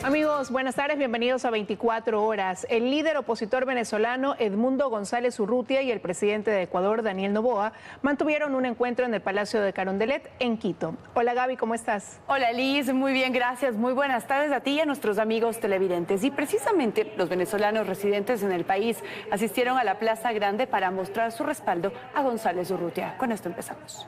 Amigos, buenas tardes, bienvenidos a 24 horas. El líder opositor venezolano Edmundo González Urrutia y el presidente de Ecuador, Daniel Noboa, mantuvieron un encuentro en el Palacio de Carondelet, en Quito. Hola Gaby, ¿cómo estás? Hola Liz, muy bien, gracias. Muy buenas tardes a ti y a nuestros amigos televidentes. Y precisamente los venezolanos residentes en el país asistieron a la Plaza Grande para mostrar su respaldo a González Urrutia. Con esto empezamos.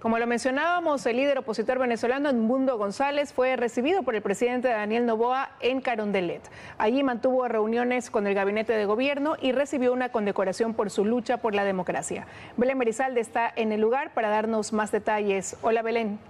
Como lo mencionábamos, el líder opositor venezolano Edmundo González fue recibido por el presidente Daniel Noboa en Carondelet. Allí mantuvo reuniones con el gabinete de gobierno y recibió una condecoración por su lucha por la democracia. Belén Berizalde está en el lugar para darnos más detalles. Hola Belén.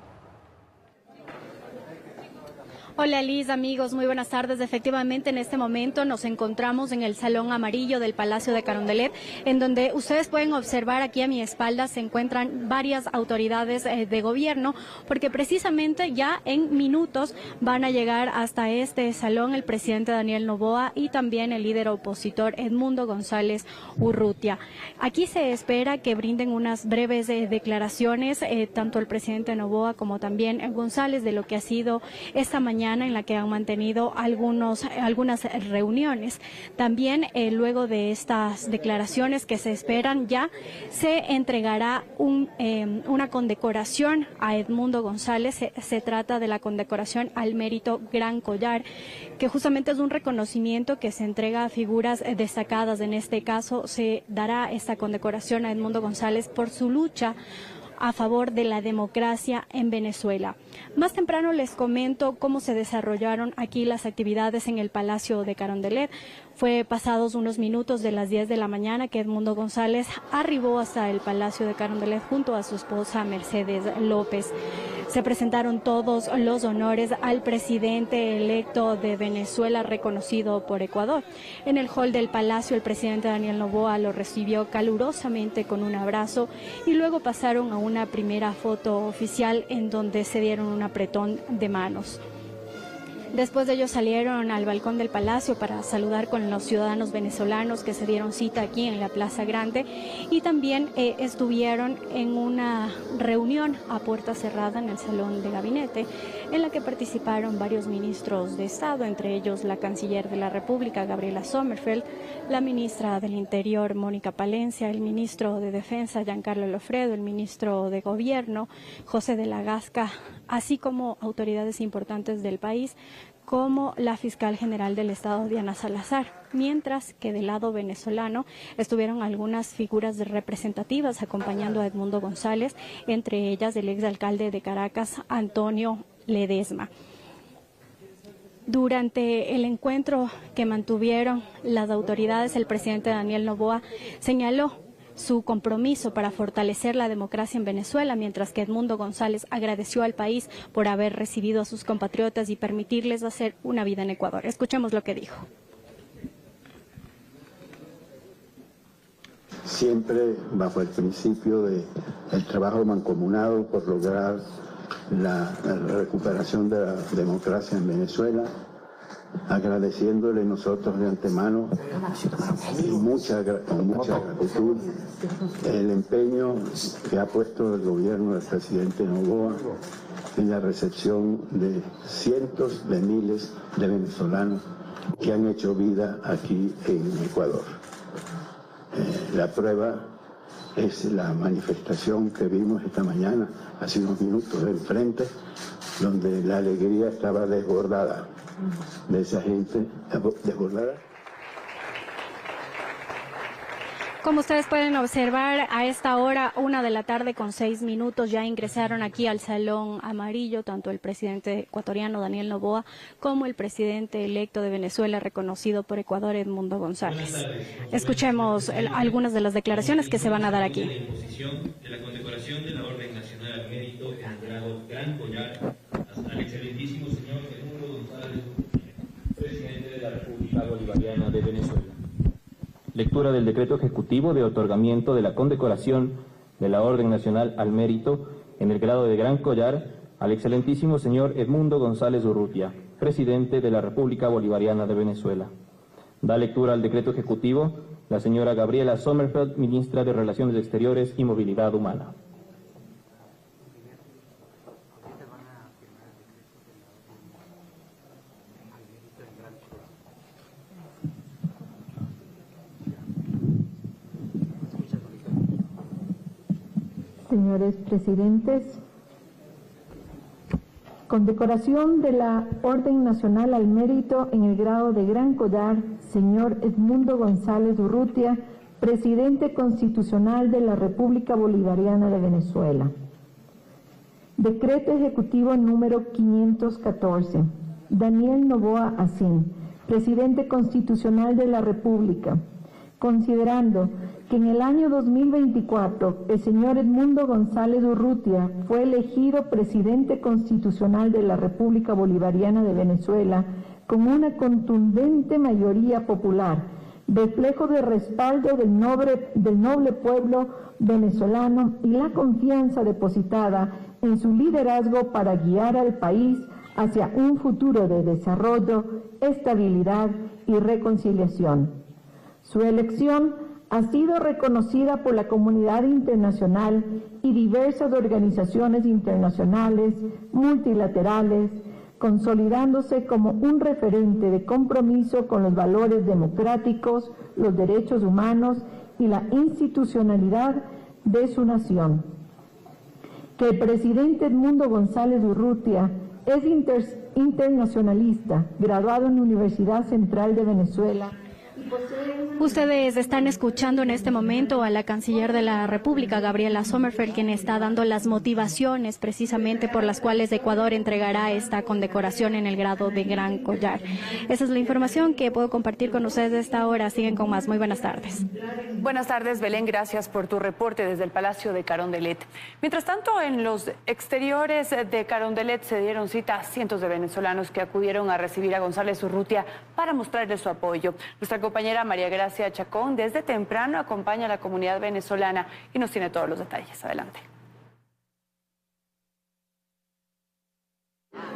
Hola Liz, amigos, muy buenas tardes. Efectivamente, en este momento nos encontramos en el Salón Amarillo del Palacio de Carondelet, en donde ustedes pueden observar aquí a mi espalda se encuentran varias autoridades de gobierno, porque precisamente ya en minutos van a llegar hasta este salón el presidente Daniel Noboa y también el líder opositor Edmundo González Urrutia. Aquí se espera que brinden unas breves declaraciones, tanto el presidente Noboa como también González, de lo que ha sido esta mañana en la que han mantenido algunas reuniones. También luego de estas declaraciones que se esperan, ya se entregará una condecoración a Edmundo González. Se trata de la condecoración al mérito Gran Collar, que justamente es un reconocimiento que se entrega a figuras destacadas. En este caso se dará esta condecoración a Edmundo González por su lucha a favor de la democracia en Venezuela. Más temprano les comento cómo se desarrollaron aquí las actividades en el Palacio de Carondelet. Fue pasados unos minutos de las 10 de la mañana que Edmundo González arribó hasta el Palacio de Carondelet junto a su esposa Mercedes López. Se presentaron todos los honores al presidente electo de Venezuela, reconocido por Ecuador. En el hall del Palacio, el presidente Daniel Noboa lo recibió calurosamente con un abrazo y luego pasaron a una primera foto oficial en donde se dieron un apretón de manos. Después de ellos salieron al balcón del Palacio para saludar con los ciudadanos venezolanos que se dieron cita aquí en la Plaza Grande y también estuvieron en una reunión a puerta cerrada en el Salón de Gabinete en la que participaron varios ministros de Estado, entre ellos la canciller de la República, Gabriela Sommerfeld, la ministra del Interior, Mónica Palencia, el ministro de Defensa, Giancarlo Lofredo, el ministro de Gobierno, José de la Gasca, así como autoridades importantes del país, como la fiscal general del Estado, Diana Salazar, mientras que del lado venezolano estuvieron algunas figuras representativas acompañando a Edmundo González, entre ellas el exalcalde de Caracas, Antonio Ledesma. Durante el encuentro que mantuvieron las autoridades, el presidente Daniel Noboa señaló su compromiso para fortalecer la democracia en Venezuela, mientras que Edmundo González agradeció al país por haber recibido a sus compatriotas y permitirles hacer una vida en Ecuador. Escuchemos lo que dijo. Siempre bajo el principio del trabajo mancomunado por lograr la recuperación de la democracia en Venezuela, agradeciéndole nosotros de antemano con mucha gratitud el empeño que ha puesto el gobierno del presidente Noboa en la recepción de cientos de miles de venezolanos que han hecho vida aquí en Ecuador. La prueba es la manifestación que vimos esta mañana, hace unos minutos enfrente, donde la alegría estaba desbordada de esa gente desbordada. Como ustedes pueden observar, a esta hora, 1:06 p.m, ya ingresaron aquí al Salón Amarillo tanto el presidente ecuatoriano Daniel Noboa como el presidente electo de Venezuela, reconocido por Ecuador, Edmundo González. Escuchemos algunas de las declaraciones que se van a dar aquí. La imposición de la condecoración de la Orden Nacional al Mérito en grado Gran Collar al excelentísimo señor Edmundo González, presidente de la República Bolivariana de Venezuela. Lectura del decreto ejecutivo de otorgamiento de la condecoración de la Orden Nacional al Mérito en el grado de Gran Collar al excelentísimo señor Edmundo González Urrutia, presidente de la República Bolivariana de Venezuela. Da lectura al decreto ejecutivo la señora Gabriela Sommerfeld, ministra de Relaciones Exteriores y Movilidad Humana. señores presidentes, condecoración de la Orden Nacional al Mérito en el grado de Gran Collar, señor Edmundo González Urrutia, presidente constitucional de la República Bolivariana de Venezuela. Decreto Ejecutivo número 514. Daniel Noboa Asín, presidente constitucional de la República. Considerando que en el año 2024 el señor Edmundo González Urrutia fue elegido presidente constitucional de la República Bolivariana de Venezuela con una contundente mayoría popular, reflejo de respaldo del noble pueblo venezolano y la confianza depositada en su liderazgo para guiar al país hacia un futuro de desarrollo, estabilidad y reconciliación. Su elección ha sido reconocida por la comunidad internacional y diversas organizaciones internacionales, multilaterales, consolidándose como un referente de compromiso con los valores democráticos, los derechos humanos y la institucionalidad de su nación. Que el presidente Edmundo González Urrutia es internacionalista, graduado en la Universidad Central de Venezuela. Ustedes están escuchando en este momento a la canciller de la República, Gabriela Sommerfeld, quien está dando las motivaciones precisamente por las cuales Ecuador entregará esta condecoración en el grado de Gran Collar. Esa es la información que puedo compartir con ustedes de esta hora. Siguen con más. Muy buenas tardes. Buenas tardes, Belén. Gracias por tu reporte desde el Palacio de Carondelet. Mientras tanto, en los exteriores de Carondelet se dieron cita a cientos de venezolanos que acudieron a recibir a González Urrutia para mostrarle su apoyo. Nuestra compañera María Gracia Chacón desde temprano acompaña a la comunidad venezolana y nos tiene todos los detalles. Adelante.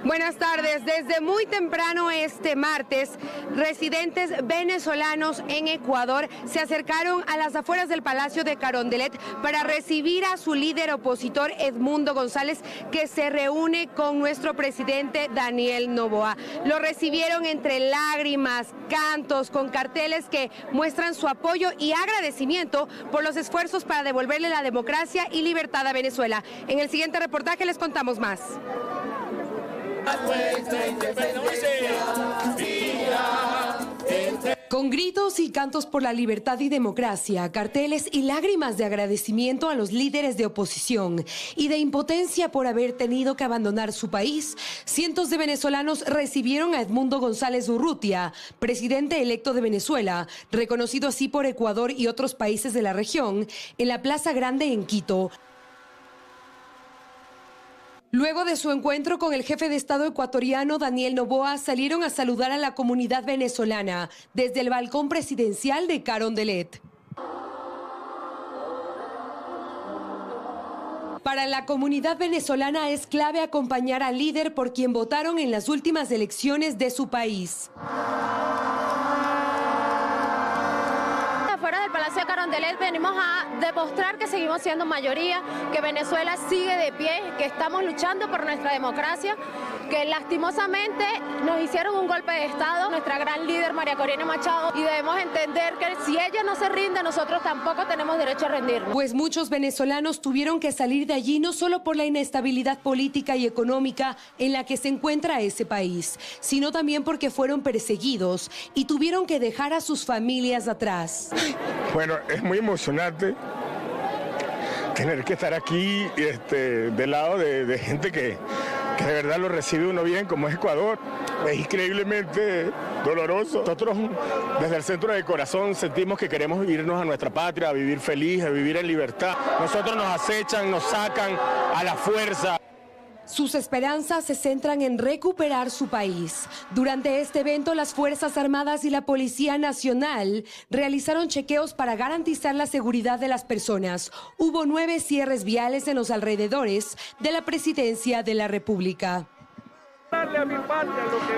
Buenas tardes. Desde muy temprano este martes, residentes venezolanos en Ecuador se acercaron a las afueras del Palacio de Carondelet para recibir a su líder opositor Edmundo González, que se reúne con nuestro presidente Daniel Noboa. Lo recibieron entre lágrimas, cantos, con carteles que muestran su apoyo y agradecimiento por los esfuerzos para devolverle la democracia y libertad a Venezuela. En el siguiente reportaje les contamos más. Con gritos y cantos por la libertad y democracia, carteles y lágrimas de agradecimiento a los líderes de oposición y de impotencia por haber tenido que abandonar su país, cientos de venezolanos recibieron a Edmundo González Urrutia, presidente electo de Venezuela, reconocido así por Ecuador y otros países de la región, en la Plaza Grande en Quito. Luego de su encuentro con el jefe de Estado ecuatoriano Daniel Noboa, salieron a saludar a la comunidad venezolana desde el balcón presidencial de Carondelet. Para la comunidad venezolana es clave acompañar al líder por quien votaron en las últimas elecciones de su país. Fuera del Palacio de Carondelet venimos a demostrar que seguimos siendo mayoría, que Venezuela sigue de pie, que estamos luchando por nuestra democracia, que lastimosamente nos hicieron un golpe de Estado, nuestra gran líder María Corina Machado, y debemos entender que si ella no se rinde, nosotros tampoco tenemos derecho a rendirnos. Pues muchos venezolanos tuvieron que salir de allí no solo por la inestabilidad política y económica en la que se encuentra ese país, sino también porque fueron perseguidos y tuvieron que dejar a sus familias atrás. Bueno, es muy emocionante tener que estar aquí del lado de gente que de verdad lo recibe uno bien, como es Ecuador. Es increíblemente doloroso. Nosotros desde el centro del corazón sentimos que queremos irnos a nuestra patria, a vivir feliz, a vivir en libertad. Nosotros nos acechan, nos sacan a la fuerza. Sus esperanzas se centran en recuperar su país. Durante este evento, las Fuerzas Armadas y la Policía Nacional realizaron chequeos para garantizar la seguridad de las personas. Hubo 9 cierres viales en los alrededores de la Presidencia de la República.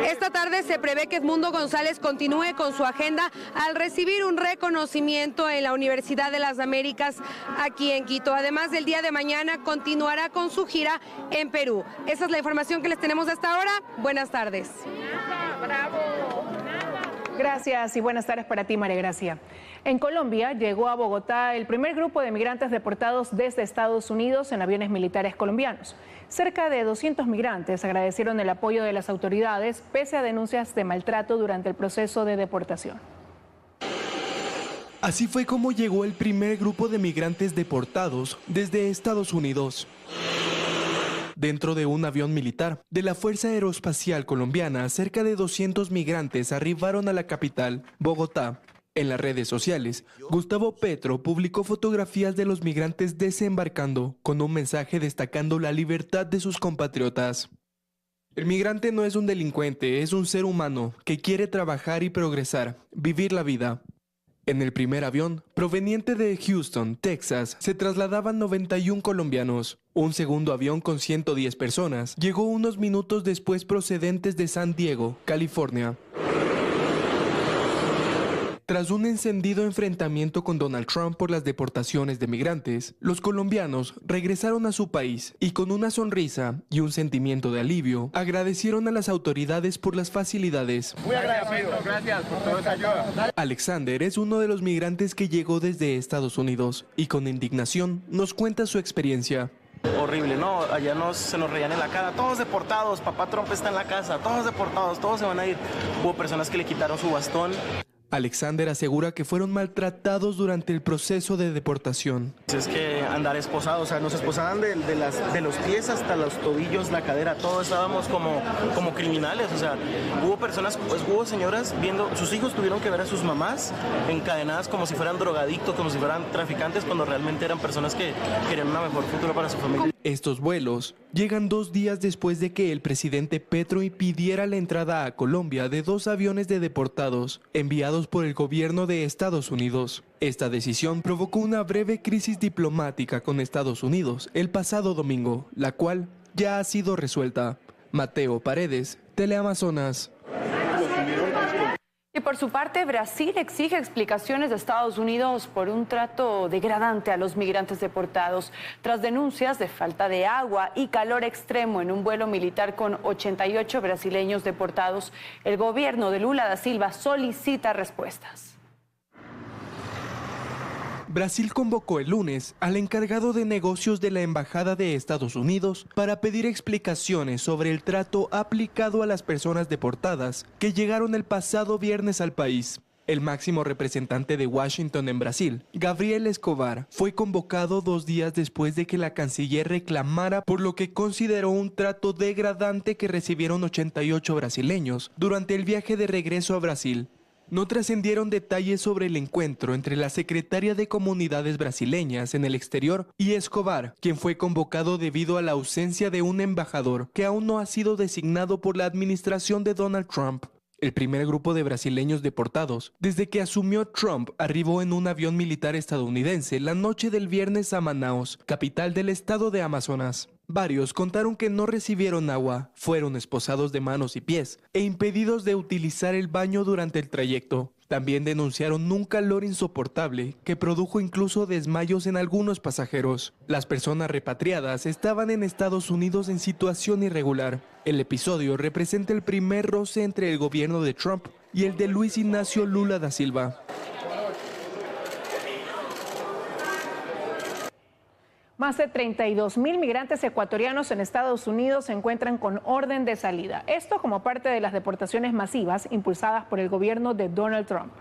Esta tarde se prevé que Edmundo González continúe con su agenda al recibir un reconocimiento en la Universidad de las Américas aquí en Quito. Además, del día de mañana continuará con su gira en Perú. Esa es la información que les tenemos hasta ahora. Buenas tardes. Bravo. Gracias y buenas tardes para ti, María Gracia. En Colombia llegó a Bogotá el primer grupo de migrantes deportados desde Estados Unidos en aviones militares colombianos. Cerca de 200 migrantes agradecieron el apoyo de las autoridades pese a denuncias de maltrato durante el proceso de deportación. Así fue como llegó el primer grupo de migrantes deportados desde Estados Unidos. Dentro de un avión militar de la Fuerza Aeroespacial Colombiana, cerca de 200 migrantes arribaron a la capital, Bogotá. En las redes sociales, Gustavo Petro publicó fotografías de los migrantes desembarcando con un mensaje destacando la libertad de sus compatriotas. El migrante no es un delincuente, es un ser humano que quiere trabajar y progresar, vivir la vida. En el primer avión, proveniente de Houston, Texas, se trasladaban 91 colombianos. Un segundo avión con 110 personas llegó unos minutos después procedentes de San Diego, California. Tras un encendido enfrentamiento con Donald Trump por las deportaciones de migrantes, los colombianos regresaron a su país y con una sonrisa y un sentimiento de alivio, agradecieron a las autoridades por las facilidades. Muy agradecido, gracias por toda esa ayuda. Alexander es uno de los migrantes que llegó desde Estados Unidos y con indignación nos cuenta su experiencia. Horrible, ¿no? Allá se nos reían en la cara, todos deportados, papá Trump está en la casa, todos deportados, todos se van a ir. Hubo personas que le quitaron su bastón. Alexander asegura que fueron maltratados durante el proceso de deportación. Es que andar esposados, o sea, nos esposaban de los pies hasta los tobillos, la cadera, todos estábamos como criminales, o sea, hubo personas, pues hubo señoras viendo, sus hijos tuvieron que ver a sus mamás encadenadas como si fueran drogadictos, como si fueran traficantes, cuando realmente eran personas que querían una mejor futuro para su familia. Estos vuelos llegan 2 días después de que el presidente Petro impidiera la entrada a Colombia de 2 aviones de deportados enviados por el gobierno de Estados Unidos. Esta decisión provocó una breve crisis diplomática con Estados Unidos el pasado domingo, la cual ya ha sido resuelta. Mateo Paredes, Teleamazonas. Y por su parte, Brasil exige explicaciones de Estados Unidos por un trato degradante a los migrantes deportados. Tras denuncias de falta de agua y calor extremo en un vuelo militar con 88 brasileños deportados, el gobierno de Lula da Silva solicita respuestas. Brasil convocó el lunes al encargado de negocios de la Embajada de Estados Unidos para pedir explicaciones sobre el trato aplicado a las personas deportadas que llegaron el pasado viernes al país. El máximo representante de Washington en Brasil, Gabriel Escobar, fue convocado 2 días después de que la canciller reclamara por lo que consideró un trato degradante que recibieron 88 brasileños durante el viaje de regreso a Brasil. No trascendieron detalles sobre el encuentro entre la secretaria de Comunidades brasileñas en el exterior y Escobar, quien fue convocado debido a la ausencia de un embajador que aún no ha sido designado por la administración de Donald Trump. El primer grupo de brasileños deportados, desde que asumió Trump, arribó en un avión militar estadounidense la noche del viernes a Manaus, capital del estado de Amazonas. Varios contaron que no recibieron agua, fueron esposados de manos y pies e impedidos de utilizar el baño durante el trayecto. También denunciaron un calor insoportable que produjo incluso desmayos en algunos pasajeros. Las personas repatriadas estaban en Estados Unidos en situación irregular. El episodio representa el primer roce entre el gobierno de Trump y el de Luis Ignacio Lula da Silva. Más de 32,000 migrantes ecuatorianos en Estados Unidos se encuentran con orden de salida. Esto como parte de las deportaciones masivas impulsadas por el gobierno de Donald Trump.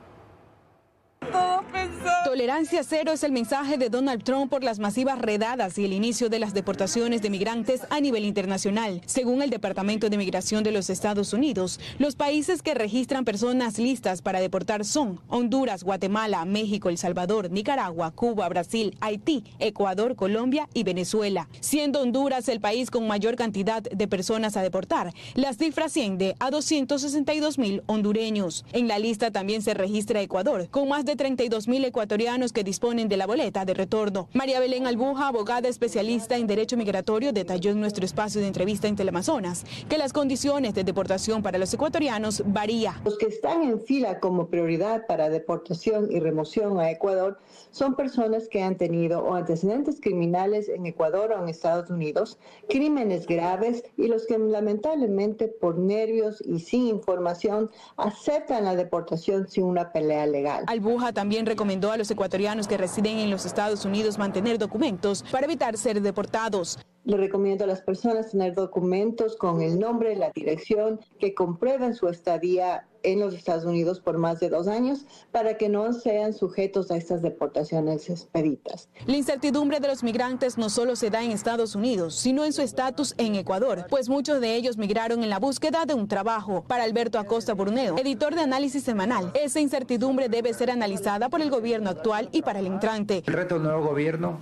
Tolerancia cero es el mensaje de Donald Trump por las masivas redadas y el inicio de las deportaciones de migrantes a nivel internacional. Según el Departamento de Migración de los Estados Unidos, los países que registran personas listas para deportar son Honduras, Guatemala, México, El Salvador, Nicaragua, Cuba, Brasil, Haití, Ecuador, Colombia y Venezuela. Siendo Honduras el país con mayor cantidad de personas a deportar, la cifra asciende a 262,000 hondureños. En la lista también se registra Ecuador, con más de 32,000 ecuatorianos ecuatorianos que disponen de la boleta de retorno. María Belén Albuja, abogada especialista en derecho migratorio, detalló en nuestro espacio de entrevista en Teleamazonas que las condiciones de deportación para los ecuatorianos varía. Los que están en fila como prioridad para deportación y remoción a Ecuador son personas que han tenido o antecedentes criminales en Ecuador o en Estados Unidos, crímenes graves y los que lamentablemente por nervios y sin información aceptan la deportación sin una pelea legal. Albuja también recomendó a los ecuatorianos que residen en los Estados Unidos mantener documentos para evitar ser deportados. Le recomiendo a las personas tener documentos con el nombre, la dirección, que comprueben su estadía en los Estados Unidos por más de 2 años para que no sean sujetos a estas deportaciones expeditas. La incertidumbre de los migrantes no solo se da en Estados Unidos, sino en su estatus en Ecuador, pues muchos de ellos migraron en la búsqueda de un trabajo. Para Alberto Acosta Burneo, editor de Análisis Semanal, esa incertidumbre debe ser analizada por el gobierno actual y para el entrante. El reto del nuevo gobierno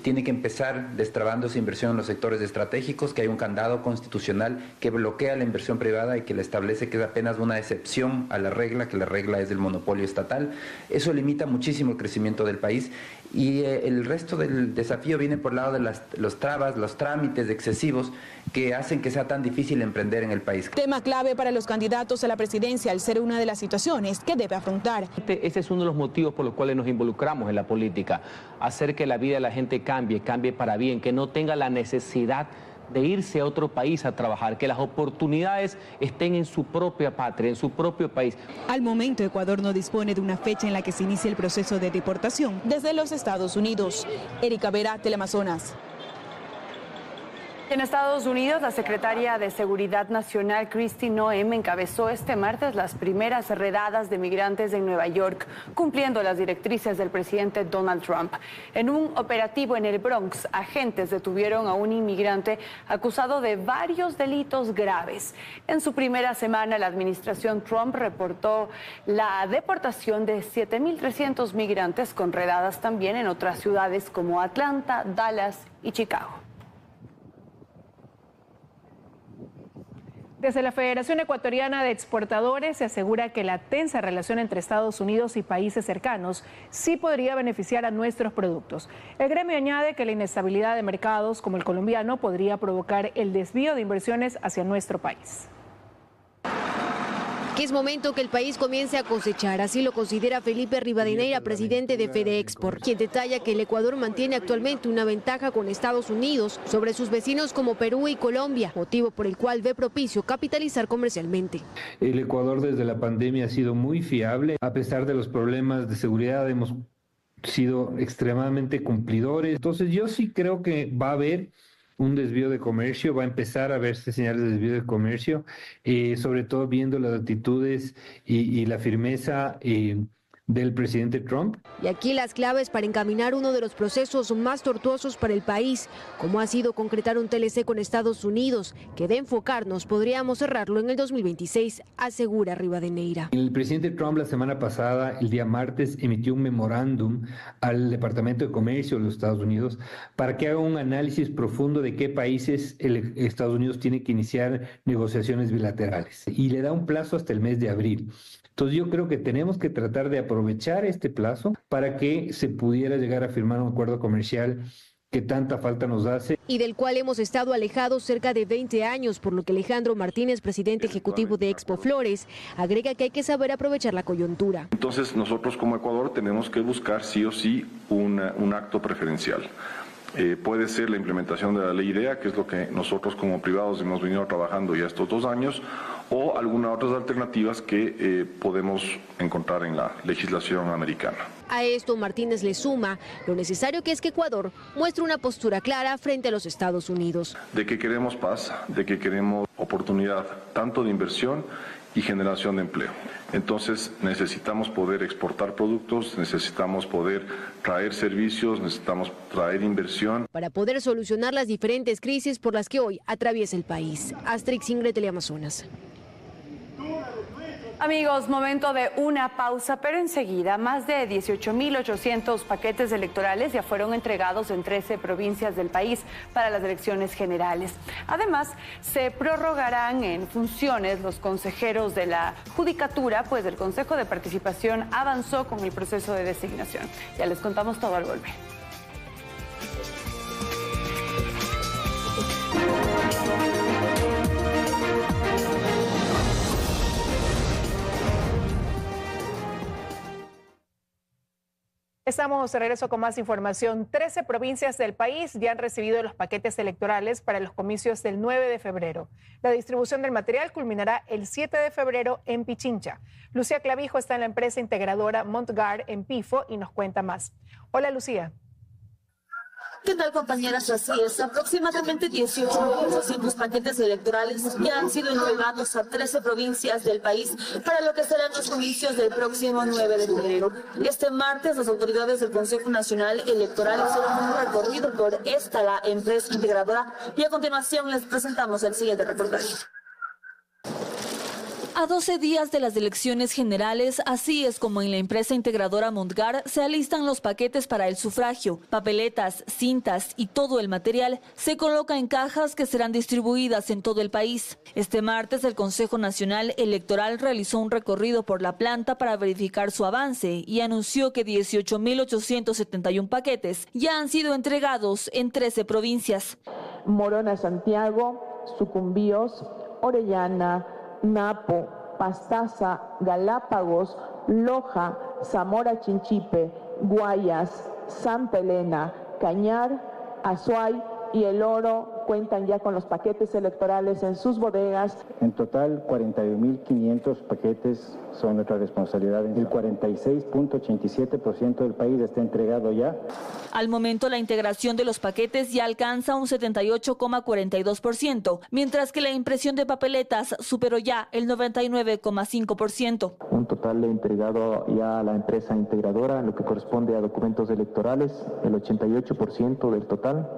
tiene que empezar destrabando esa inversión en los sectores estratégicos, que hay un candado constitucional que bloquea la inversión privada y que le establece que es apenas una excepción a la regla, que la regla es del monopolio estatal. Eso limita muchísimo el crecimiento del país y el resto del desafío viene por el lado de los trabas, los trámites excesivos que hacen que sea tan difícil emprender en el país. Tema clave para los candidatos a la presidencia al ser una de las situaciones que debe afrontar. Ese es uno de los motivos por los cuales nos involucramos en la política, hacer que la vida de la gente cambie para bien, que no tenga la necesidad de irse a otro país a trabajar, que las oportunidades estén en su propia patria, en su propio país. Al momento, Ecuador no dispone de una fecha en la que se inicie el proceso de deportación desde los Estados Unidos. Erika Vera, Teleamazonas. En Estados Unidos, la secretaria de Seguridad Nacional, Kristi Noem, encabezó este martes las primeras redadas de migrantes en Nueva York, cumpliendo las directrices del presidente Donald Trump. En un operativo en el Bronx, agentes detuvieron a un inmigrante acusado de varios delitos graves. En su primera semana, la administración Trump reportó la deportación de 7.300 migrantes, con redadas también en otras ciudades como Atlanta, Dallas y Chicago. Desde la Federación Ecuatoriana de Exportadores se asegura que la tensa relación entre Estados Unidos y países cercanos sí podría beneficiar a nuestros productos. El gremio añade que la inestabilidad de mercados como el colombiano podría provocar el desvío de inversiones hacia nuestro país. Que es momento que el país comience a cosechar, así lo considera Felipe Rivadeneira, presidente de FedeExport, quien detalla que el Ecuador mantiene actualmente una ventaja con Estados Unidos sobre sus vecinos como Perú y Colombia, motivo por el cual ve propicio capitalizar comercialmente. El Ecuador desde la pandemia ha sido muy fiable, a pesar de los problemas de seguridad hemos sido extremadamente cumplidores, entonces yo sí creo que va a haber un desvío de comercio, va a empezar a verse señales de desvío de comercio, sobre todo viendo las actitudes y la firmeza del presidente Trump. Y aquí las claves para encaminar uno de los procesos más tortuosos para el país, como ha sido concretar un TLC con Estados Unidos, que de enfocarnos podríamos cerrarlo en el 2026, asegura Rivadeneira. El presidente Trump la semana pasada, el día martes, emitió un memorándum al Departamento de Comercio de los Estados Unidos para que haga un análisis profundo de qué países Estados Unidos tiene que iniciar negociaciones bilaterales y le da un plazo hasta el mes de abril. Entonces yo creo que tenemos que tratar de aprovechar este plazo para que se pudiera llegar a firmar un acuerdo comercial que tanta falta nos hace. Y del cual hemos estado alejados cerca de 20 años, por lo que Alejandro Martínez, presidente ejecutivo de Expo Flores, agrega que hay que saber aprovechar la coyuntura. Entonces nosotros como Ecuador tenemos que buscar sí o sí un acto preferencial. Puede ser la implementación de la ley IDEA, que es lo que nosotros como privados hemos venido trabajando ya estos 2 años, o algunas otras alternativas que podemos encontrar en la legislación americana. A esto Martínez le suma lo necesario que es que Ecuador muestre una postura clara frente a los Estados Unidos. De que queremos paz, de que queremos oportunidad tanto de inversión y generación de empleo. Entonces necesitamos poder exportar productos, necesitamos poder traer servicios, necesitamos traer inversión. Para poder solucionar las diferentes crisis por las que hoy atraviesa el país. Astrix Ingrid, Teleamazonas. Amigos, momento de una pausa, pero enseguida más de 18.800 paquetes electorales ya fueron entregados en 13 provincias del país para las elecciones generales. Además, se prorrogarán en funciones los consejeros de la Judicatura, pues el Consejo de Participación avanzó con el proceso de designación. Ya les contamos todo al volver. Estamos de regreso con más información. 13 provincias del país ya han recibido los paquetes electorales para los comicios del 9 de febrero. La distribución del material culminará el 7 de febrero en Pichincha. Lucía Clavijo está en la empresa integradora Montgard en Pifo y nos cuenta más. Hola, Lucía. ¿Qué tal, compañeras? Así es, aproximadamente 18.800 paquetes electorales ya han sido entregados a 13 provincias del país para lo que serán los comicios del próximo 9 de febrero. Este martes, las autoridades del Consejo Nacional Electoral hicieron un recorrido por la empresa integradora, y a continuación les presentamos el siguiente reportaje. A 12 días de las elecciones generales, así es como en la empresa integradora Montgard se alistan los paquetes para el sufragio. Papeletas, cintas y todo el material se coloca en cajas que serán distribuidas en todo el país. Este martes, el Consejo Nacional Electoral realizó un recorrido por la planta para verificar su avance y anunció que 18.871 paquetes ya han sido entregados en 13 provincias. Morona, Santiago, Sucumbíos, Orellana, Napo, Pastaza, Galápagos, Loja, Zamora Chinchipe, Guayas, Santa Elena, Cañar, Azuay y El Oro cuentan ya con los paquetes electorales en sus bodegas. En total, 41.500 paquetes son nuestra responsabilidad. El 46.87% del país está entregado ya. Al momento, la integración de los paquetes ya alcanza un 78,42%, mientras que la impresión de papeletas superó ya el 99,5%. Un total entregado ya a la empresa integradora, en lo que corresponde a documentos electorales, el 88% del total.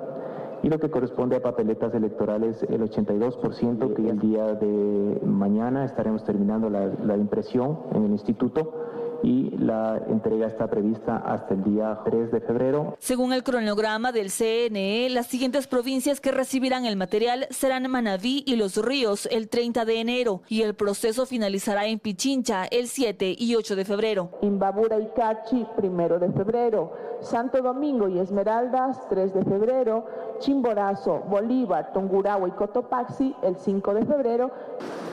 Y lo que corresponde a papeletas electorales, el 82%, que el día de mañana estaremos terminando la impresión en el instituto, y la entrega está prevista hasta el día 3 de febrero. Según el cronograma del CNE, las siguientes provincias que recibirán el material serán Manabí y Los Ríos el 30 de enero y el proceso finalizará en Pichincha el 7 y 8 de febrero. Imbabura y Cachi, 1 de febrero. Santo Domingo y Esmeraldas, 3 de febrero. Chimborazo, Bolívar, Tungurahua y Cotopaxi, el 5 de febrero.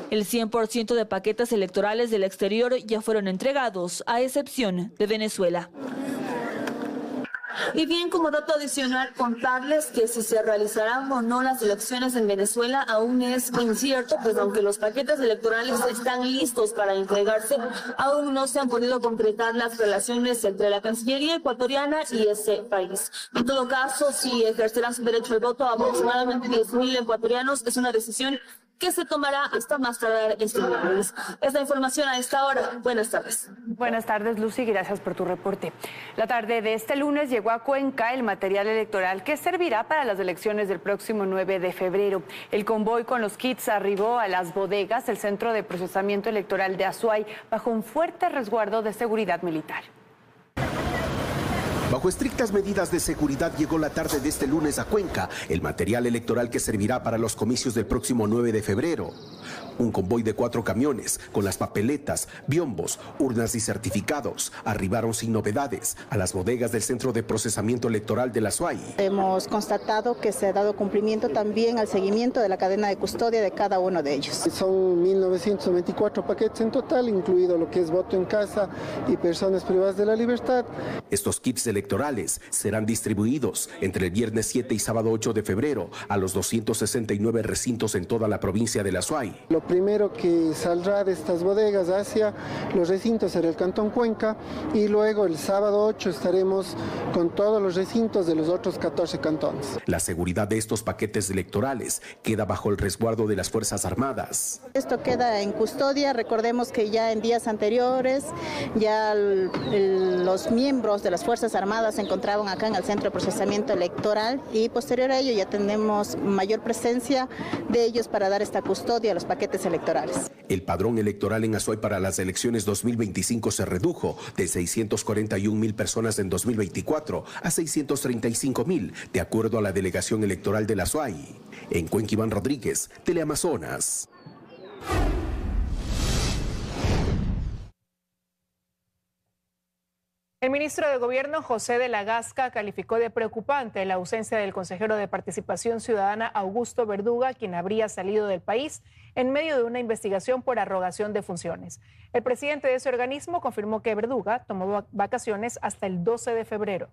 El 100% de paquetes electorales del exterior ya fueron entregados, a excepción de Venezuela. Y bien, como dato adicional, contarles que si se realizarán o no las elecciones en Venezuela aún es incierto, pues aunque los paquetes electorales están listos para entregarse, aún no se han podido concretar las relaciones entre la Cancillería ecuatoriana y ese país. En todo caso, si ejercerán su derecho al voto aproximadamente 10.000 ecuatorianos, es una decisión que se tomará hasta más tardar este miércoles. Es la información a esta hora. Buenas tardes. Buenas tardes, Lucy. Gracias por tu reporte. La tarde de este lunes llegó a Cuenca el material electoral que servirá para las elecciones del próximo 9 de febrero. El convoy con los kits arribó a las bodegas del Centro de Procesamiento Electoral de Azuay bajo un fuerte resguardo de seguridad militar. Bajo estrictas medidas de seguridad llegó la tarde de este lunes a Cuenca el material electoral que servirá para los comicios del próximo 9 de febrero. Un convoy de 4 camiones con las papeletas, biombos, urnas y certificados arribaron sin novedades a las bodegas del Centro de Procesamiento Electoral de la Azuay. Hemos constatado que se ha dado cumplimiento también al seguimiento de la cadena de custodia de cada uno de ellos. Son 1.924 paquetes en total, incluido lo que es voto en casa y personas privadas de la libertad. Estos kits electorales serán distribuidos entre el viernes 7 y sábado 8 de febrero a los 269 recintos en toda la provincia de la Azuay. Lo primero que saldrá de estas bodegas hacia los recintos será el Cantón Cuenca, y luego el sábado 8 estaremos con todos los recintos de los otros 14 cantones. La seguridad de estos paquetes electorales queda bajo el resguardo de las Fuerzas Armadas. Esto queda en custodia. Recordemos que ya en días anteriores ya los miembros de las Fuerzas Armadas se encontraban acá en el Centro de Procesamiento Electoral, y posterior a ello ya tenemos mayor presencia de ellos para dar esta custodia a los paquetes electorales. El padrón electoral en Azuay para las elecciones 2025 se redujo de 641.000 personas en 2024 a 635.000, de acuerdo a la delegación electoral de Azuay. En Cuenca, Iván Rodríguez, Teleamazonas. El ministro de Gobierno, José de la Gasca, calificó de preocupante la ausencia del consejero de Participación Ciudadana, Augusto Verduga, quien habría salido del país en medio de una investigación por arrogación de funciones. El presidente de ese organismo confirmó que Verduga tomó vacaciones hasta el 12 de febrero.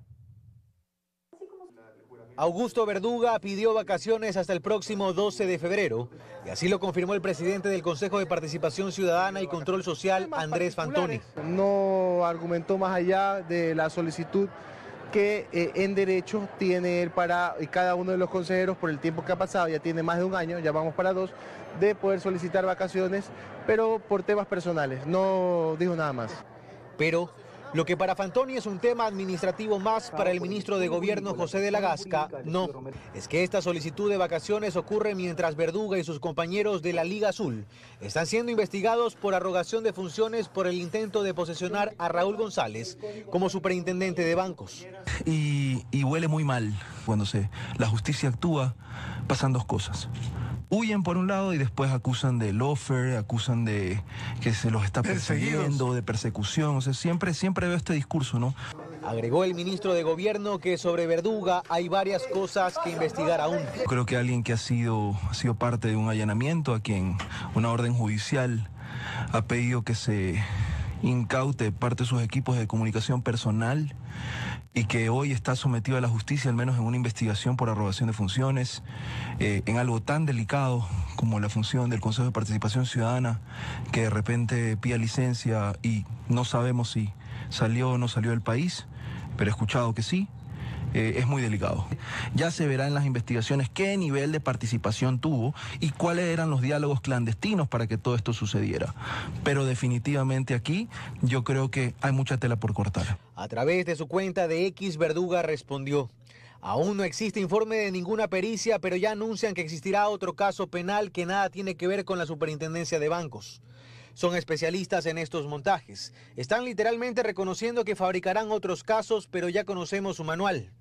Augusto Verduga pidió vacaciones hasta el próximo 12 de febrero y así lo confirmó el presidente del Consejo de Participación Ciudadana y Control Social, Andrés Fantoni. No argumentó más allá de la solicitud que en derecho tiene él para cada uno de los consejeros por el tiempo que ha pasado, ya tiene más de un año, ya vamos para 2, de poder solicitar vacaciones, pero por temas personales, no dijo nada más. Pero lo que para Fantoni es un tema administrativo más, para el ministro de Gobierno, José de la Gasca, no. Es que esta solicitud de vacaciones ocurre mientras Verduga y sus compañeros de la Liga Azul están siendo investigados por arrogación de funciones por el intento de posesionar a Raúl González como superintendente de bancos. Y huele muy mal cuando la justicia actúa, pasan dos cosas. Huyen por un lado y después acusan de lawfare, acusan de que se los está persiguiendo, de persecución. O sea, siempre veo este discurso, ¿no? Agregó el ministro de Gobierno que sobre Verduga hay varias cosas que investigar aún. Creo que alguien que ha sido parte de un allanamiento, a quien una orden judicial ha pedido que se incaute parte de sus equipos de comunicación personal y que hoy está sometido a la justicia, al menos en una investigación por arrogación de funciones, en algo tan delicado como la función del Consejo de Participación Ciudadana, que de repente pida licencia y no sabemos si salió o no salió del país, pero he escuchado que sí. Es muy delicado. Ya se verá en las investigaciones qué nivel de participación tuvo y cuáles eran los diálogos clandestinos para que todo esto sucediera. Pero definitivamente aquí yo creo que hay mucha tela por cortar. A través de su cuenta de X, Verduga respondió: aún no existe informe de ninguna pericia, pero ya anuncian que existirá otro caso penal que nada tiene que ver con la superintendencia de bancos. Son especialistas en estos montajes. Están literalmente reconociendo que fabricarán otros casos, pero ya conocemos su manual.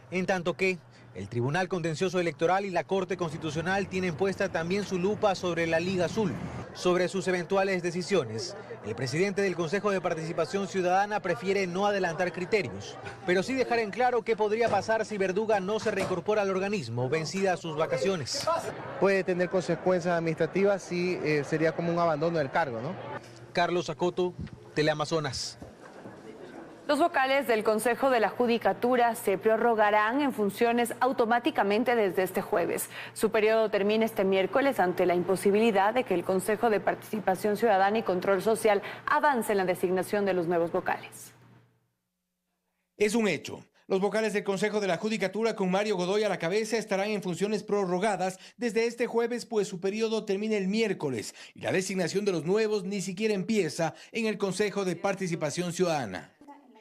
En tanto que el Tribunal Contencioso Electoral y la Corte Constitucional tienen puesta también su lupa sobre la Liga Azul, sobre sus eventuales decisiones. El presidente del Consejo de Participación Ciudadana prefiere no adelantar criterios, pero sí dejar en claro qué podría pasar si Verduga no se reincorpora al organismo, vencidas sus vacaciones. Puede tener consecuencias administrativas si sería como un abandono del cargo, ¿no? Carlos Acoto, Teleamazonas. Los vocales del Consejo de la Judicatura se prorrogarán en funciones automáticamente desde este jueves. Su periodo termina este miércoles ante la imposibilidad de que el Consejo de Participación Ciudadana y Control Social avance en la designación de los nuevos vocales. Es un hecho. Los vocales del Consejo de la Judicatura, con Mario Godoy a la cabeza, estarán en funciones prorrogadas desde este jueves, pues su periodo termina el miércoles y la designación de los nuevos ni siquiera empieza en el Consejo de Participación Ciudadana.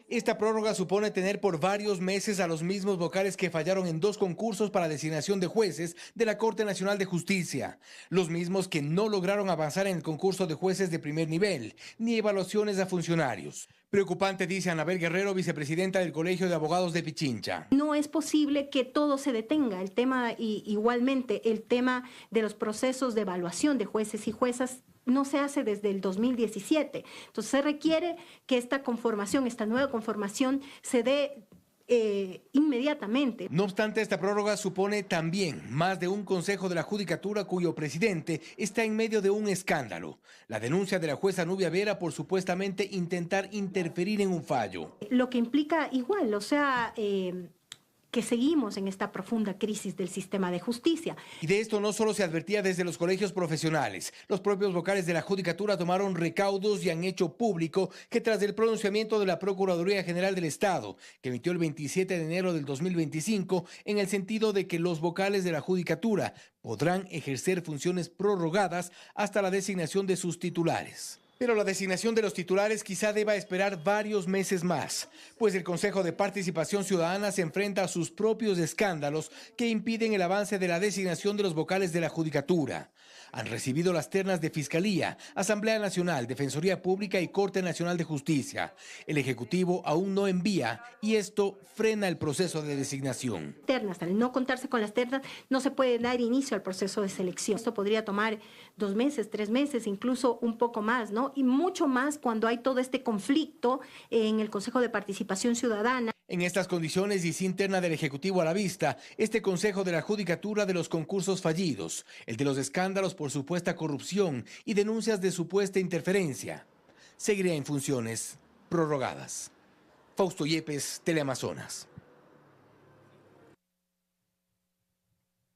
Esta prórroga supone tener por varios meses a los mismos vocales que fallaron en 2 concursos para designación de jueces de la Corte Nacional de Justicia, los mismos que no lograron avanzar en el concurso de jueces de primer nivel, ni evaluaciones a funcionarios. Preocupante, dice Anabel Guerrero, vicepresidenta del Colegio de Abogados de Pichincha. No es posible que todo se detenga. El tema, y igualmente el tema de los procesos de evaluación de jueces y juezas, no se hace desde el 2017. Entonces se requiere que esta nueva conformación se dé inmediatamente. No obstante, esta prórroga supone también más de un Consejo de la Judicatura cuyo presidente está en medio de un escándalo. La denuncia de la jueza Nubia Vera por supuestamente intentar interferir en un fallo. Lo que implica igual, que seguimos en esta profunda crisis del sistema de justicia. Y de esto no solo se advertía desde los colegios profesionales. Los propios vocales de la Judicatura tomaron recaudos y han hecho público que tras el pronunciamiento de la Procuraduría General del Estado, que emitió el 27 de enero del 2025, en el sentido de que los vocales de la Judicatura podrán ejercer funciones prorrogadas hasta la designación de sus titulares. Pero la designación de los titulares quizá deba esperar varios meses más, pues el Consejo de Participación Ciudadana se enfrenta a sus propios escándalos que impiden el avance de la designación de los vocales de la Judicatura. Han recibido las ternas de Fiscalía, Asamblea Nacional, Defensoría Pública y Corte Nacional de Justicia. El Ejecutivo aún no envía y esto frena el proceso de designación. Ternas, al no contarse con las ternas, no se puede dar inicio al proceso de selección. Esto podría tomar 2 meses, 3 meses, incluso un poco más, ¿no? Y mucho más cuando hay todo este conflicto en el Consejo de Participación Ciudadana. En estas condiciones y sin terna del Ejecutivo a la vista, este Consejo de la Judicatura de los concursos fallidos, el de los escándalos por supuesta corrupción y denuncias de supuesta interferencia, seguirá en funciones prorrogadas. Fausto Yepes, Teleamazonas.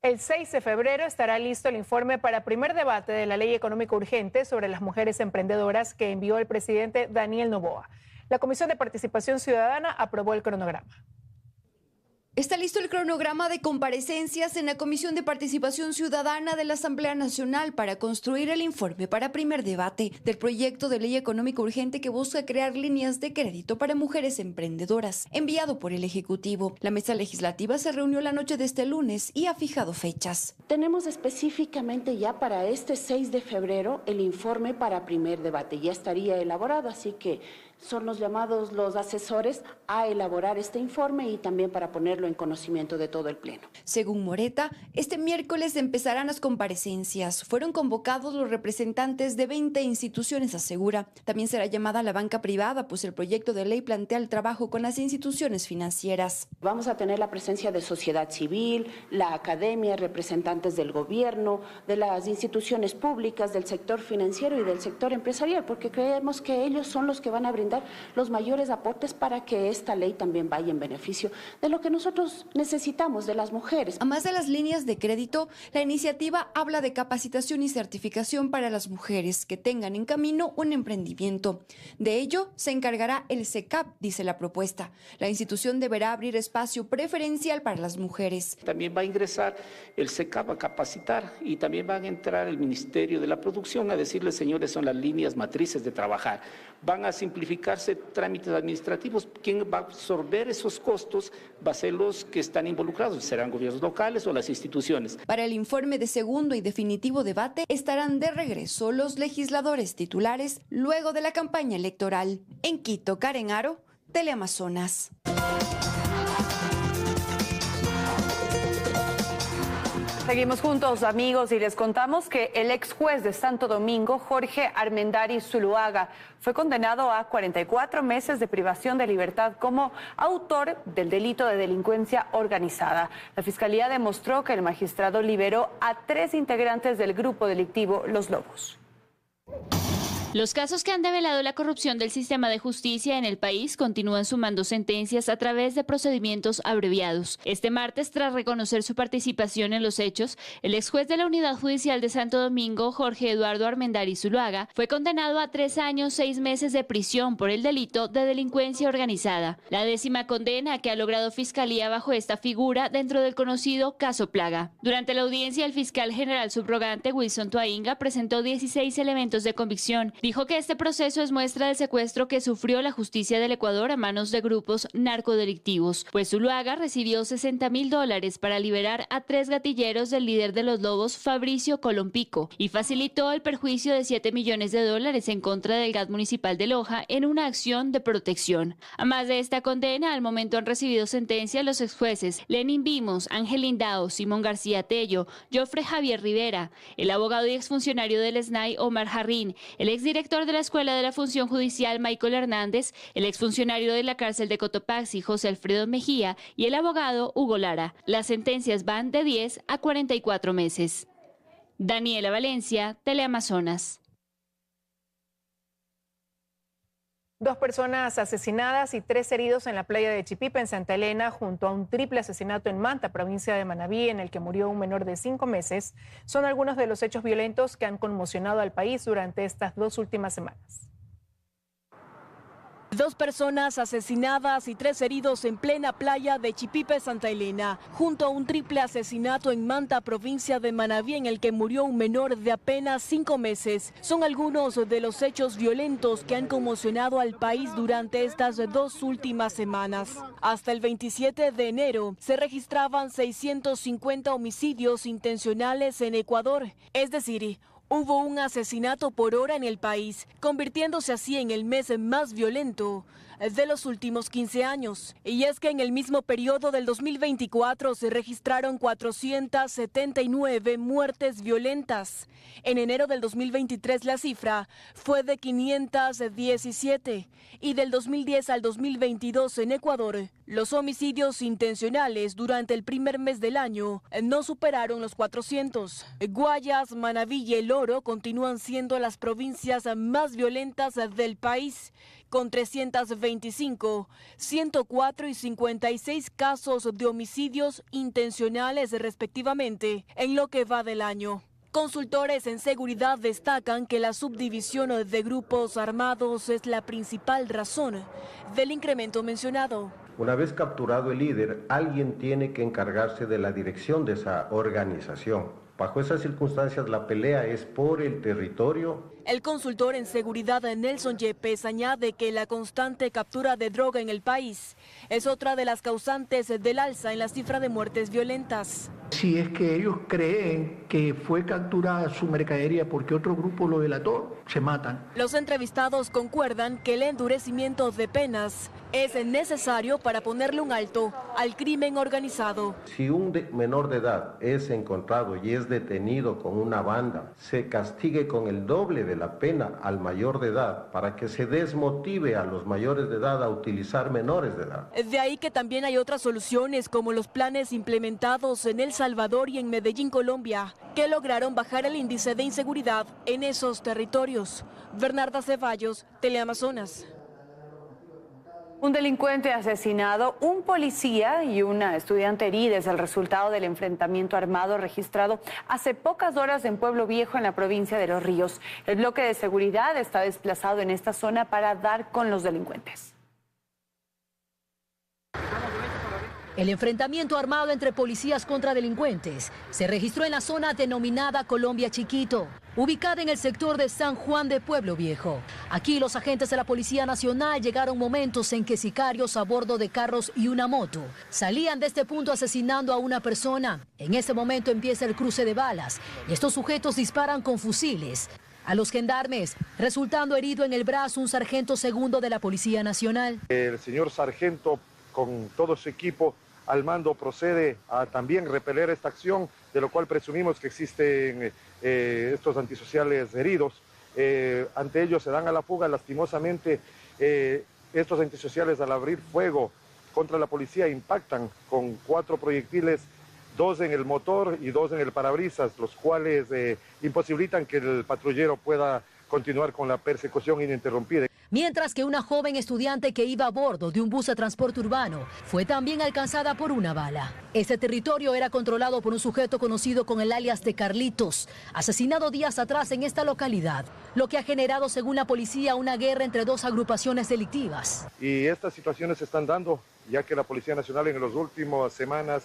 El 6 de febrero estará listo el informe para primer debate de la Ley Económica Urgente sobre las mujeres emprendedoras que envió el presidente Daniel Noboa. La Comisión de Participación Ciudadana aprobó el cronograma. Está listo el cronograma de comparecencias en la Comisión de Participación Ciudadana de la Asamblea Nacional para construir el informe para primer debate del proyecto de ley económica urgente que busca crear líneas de crédito para mujeres emprendedoras, enviado por el Ejecutivo. La mesa legislativa se reunió la noche de este lunes y ha fijado fechas. Tenemos específicamente ya para este 6 de febrero el informe para primer debate. Ya estaría elaborado, así que son los llamados los asesores a elaborar este informe y también para ponerlo en conocimiento de todo el Pleno. Según Moreta, este miércoles empezarán las comparecencias. Fueron convocados los representantes de 20 instituciones, asegura. También será llamada la banca privada, pues el proyecto de ley plantea el trabajo con las instituciones financieras. Vamos a tener la presencia de sociedad civil, la academia, representantes del gobierno, de las instituciones públicas, del sector financiero y del sector empresarial, porque creemos que ellos son los que van a brindar los mayores aportes para que esta ley también vaya en beneficio de lo que nosotros necesitamos, de las mujeres. Además de las líneas de crédito, la iniciativa habla de capacitación y certificación para las mujeres que tengan en camino un emprendimiento. De ello se encargará el SECAP, dice la propuesta. La institución deberá abrir espacio preferencial para las mujeres. También va a ingresar el SECAP a capacitar y también va a entrar el Ministerio de la Producción a decirles, señores, son las líneas matrices de trabajar. Van a simplificarse trámites administrativos. ¿Quién va a absorber esos costos? Va a ser los que están involucrados, serán gobiernos locales o las instituciones. Para el informe de segundo y definitivo debate estarán de regreso los legisladores titulares luego de la campaña electoral. En Quito, Karen Aro, Teleamazonas. Seguimos juntos, amigos, y les contamos que el ex juez de Santo Domingo, Jorge Armendáriz Zuluaga, fue condenado a 44 meses de privación de libertad como autor del delito de delincuencia organizada. La Fiscalía demostró que el magistrado liberó a 3 integrantes del grupo delictivo Los Lobos. Los casos que han develado la corrupción del sistema de justicia en el país continúan sumando sentencias a través de procedimientos abreviados. Este martes, tras reconocer su participación en los hechos, el ex juez de la Unidad Judicial de Santo Domingo, Jorge Eduardo Armendáriz Zuluaga, fue condenado a 3 años, 6 meses de prisión por el delito de delincuencia organizada. La 10ª condena que ha logrado Fiscalía bajo esta figura dentro del conocido caso Plaga. Durante la audiencia, el fiscal general subrogante Wilson Toainga presentó 16 elementos de convicción. Dijo que este proceso es muestra del secuestro que sufrió la justicia del Ecuador a manos de grupos narcodelictivos, pues Zuluaga recibió $60.000 para liberar a 3 gatilleros del líder de los Lobos, Fabricio Colompico, y facilitó el perjuicio de $7 millones en contra del GAT municipal de Loja en una acción de protección. A más de esta condena, al momento han recibido sentencia los exjueces Lenin Vimos, Ángel Indao, Simón García Tello, Jofre Javier Rivera, el abogado y exfuncionario del SNAI Omar Jarrín, el exdirector de la Escuela de la Función Judicial Michael Hernández, el exfuncionario de la cárcel de Cotopaxi José Alfredo Mejía y el abogado Hugo Lara. Las sentencias van de 10 a 44 meses. Daniela Valencia, Teleamazonas. 2 personas asesinadas y 3 heridos en la playa de Chipipa, en Santa Elena, junto a un triple asesinato en Manta, provincia de Manabí, en el que murió un menor de 5 meses, son algunos de los hechos violentos que han conmocionado al país durante estas 2 últimas semanas. 2 personas asesinadas y 3 heridos en plena playa de Chipipe, Santa Elena, junto a un triple asesinato en Manta, provincia de Manabí, en el que murió un menor de apenas 5 meses. Son algunos de los hechos violentos que han conmocionado al país durante estas 2 últimas semanas. Hasta el 27 de enero se registraban 650 homicidios intencionales en Ecuador, es decir, hubo un asesinato por hora en el país, convirtiéndose así en el mes más violento de los últimos 15 años. Y es que en el mismo periodo del 2024 se registraron 479 muertes violentas. En enero del 2023 la cifra fue de 517 y del 2010 al 2022 en Ecuador los homicidios intencionales durante el primer mes del año no superaron los 400. Guayas, Manabí y El Oro continúan siendo las provincias más violentas del país, con 325, 104 y 56 casos de homicidios intencionales respectivamente en lo que va del año. Consultores en seguridad destacan que la subdivisión de grupos armados es la principal razón del incremento mencionado. Una vez capturado el líder, alguien tiene que encargarse de la dirección de esa organización. Bajo esas circunstancias, la pelea es por el territorio. El consultor en seguridad Nelson Yepes añade que la constante captura de droga en el país es otra de las causantes del alza en la cifra de muertes violentas. Si es que ellos creen que fue capturada su mercadería porque otro grupo lo delató, se matan. Los entrevistados concuerdan que el endurecimiento de penas es necesario para ponerle un alto al crimen organizado. Si un menor de edad es encontrado y es detenido con una banda, se castigue con el doble de la pena al mayor de edad para que se desmotive a los mayores de edad a utilizar menores de edad. De ahí que también hay otras soluciones como los planes implementados en El Salvador y en Medellín, Colombia, que lograron bajar el índice de inseguridad en esos territorios. Bernarda Ceballos, Teleamazonas. Un delincuente asesinado, un policía y una estudiante herida es el resultado del enfrentamiento armado registrado hace pocas horas en Pueblo Viejo, en la provincia de Los Ríos. El bloque de seguridad está desplazado en esta zona para dar con los delincuentes. El enfrentamiento armado entre policías contra delincuentes se registró en la zona denominada Colombia Chiquito, ubicada en el sector de San Juan de Pueblo Viejo. Aquí los agentes de la Policía Nacional llegaron momentos en que sicarios a bordo de carros y una moto salían de este punto asesinando a una persona. En ese momento empieza el cruce de balas y estos sujetos disparan con fusiles a los gendarmes, resultando herido en el brazo un sargento segundo de la Policía Nacional. El señor sargento, con todo su equipo al mando, procede a también repeler esta acción, de lo cual presumimos que existen estos antisociales heridos. Ante ellos se dan a la fuga. Lastimosamente, estos antisociales, al abrir fuego contra la policía, impactan con 4 proyectiles, 2 en el motor y 2 en el parabrisas, los cuales imposibilitan que el patrullero pueda continuar con la persecución ininterrumpida. Mientras que una joven estudiante que iba a bordo de un bus de transporte urbano fue también alcanzada por una bala. Este territorio era controlado por un sujeto conocido con el alias de Carlitos, asesinado días atrás en esta localidad, lo que ha generado, según la policía, una guerra entre 2 agrupaciones delictivas. Y estas situaciones se están dando ya que la Policía Nacional en las últimas semanas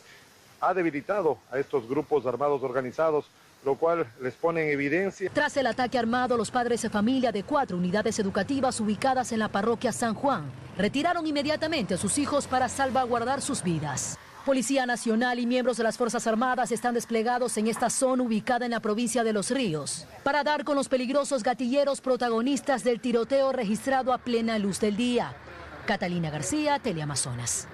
ha debilitado a estos grupos armados organizados, lo cual les pone en evidencia. Tras el ataque armado, los padres de familia de 4 unidades educativas ubicadas en la parroquia San Juan retiraron inmediatamente a sus hijos para salvaguardar sus vidas. Policía Nacional y miembros de las Fuerzas Armadas están desplegados en esta zona ubicada en la provincia de Los Ríos para dar con los peligrosos gatilleros protagonistas del tiroteo registrado a plena luz del día. Catalina García, Teleamazonas.